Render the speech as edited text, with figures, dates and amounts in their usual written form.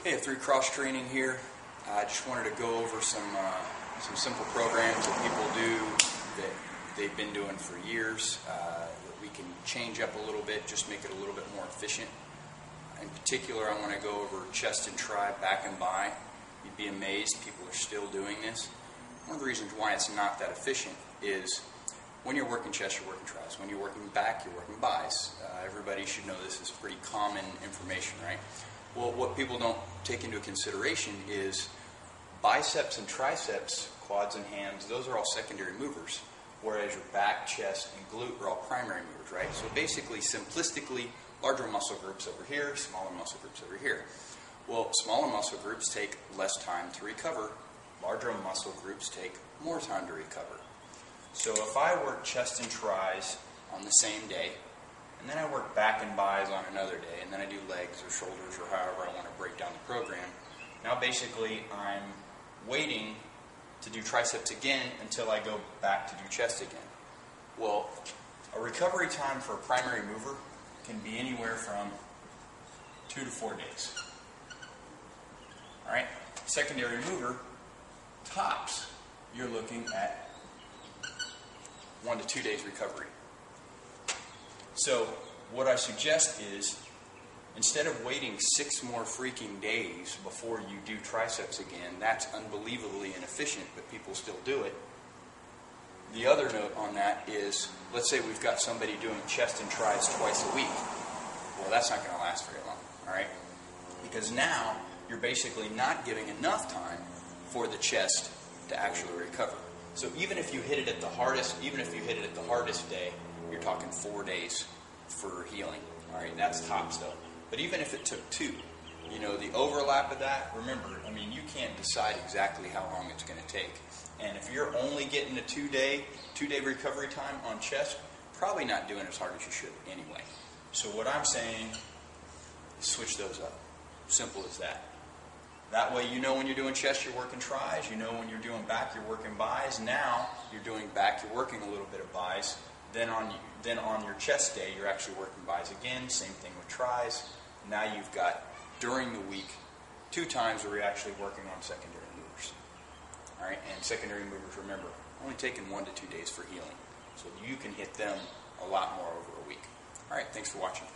Hey, 3 cross training here. I just wanted to go over some simple programs that people do that they've been doing for years that we can change up a little bit, just make it a little bit more efficient. In particular, I want to go over chest and tri, back and bi. You'd be amazed people are still doing this. One of the reasons why it's not that efficient is when you're working chest, you're working tris. When you're working back, you're working bis. Everybody should know this is pretty common information, right? Well, what people don't take into consideration is biceps and triceps, quads and hams, those are all secondary movers, whereas your back, chest, and glute are all primary movers, right? So basically, simplistically, larger muscle groups over here, smaller muscle groups over here. Well, smaller muscle groups take less time to recover. Larger muscle groups take more time to recover. So if I work chest and tris on the same day, and then I work back and bis on another day, and then I do legs or shoulders or however I want to break down the program, now basically I'm waiting to do triceps again until I go back to do chest again. Well, a recovery time for a primary mover can be anywhere from 2 to 4 days. Alright, secondary mover, tops, you're looking at 1 to 2 days recovery. So what I suggest is, instead of waiting 6 more freaking days before you do triceps again, that's unbelievably inefficient, but people still do it. The other note on that is, let's say we've got somebody doing chest and tris twice a week. Well, that's not going to last very long, all right? Because now you're basically not giving enough time for the chest to actually recover. So even if you hit it at the hardest day, you're talking 4 days for healing. All right, that's tops though. But even if it took 2, the overlap of that, remember, you can't decide exactly how long it's going to take. And if you're only getting a 2-day recovery time on chest, probably not doing as hard as you should anyway. So what I'm saying is switch those up. Simple as that. That way when you're doing chest, you're working tris. When you're doing back, you're working bis. Now you're doing back, you're working a little bit of bis. Then on your chest day, you're actually working bis again. Same thing with tris. Now you've got, during the week, 2 times where you're actually working on secondary movers. All right, and secondary movers, remember, only taking 1 to 2 days for healing. So you can hit them a lot more over a week. All right, thanks for watching.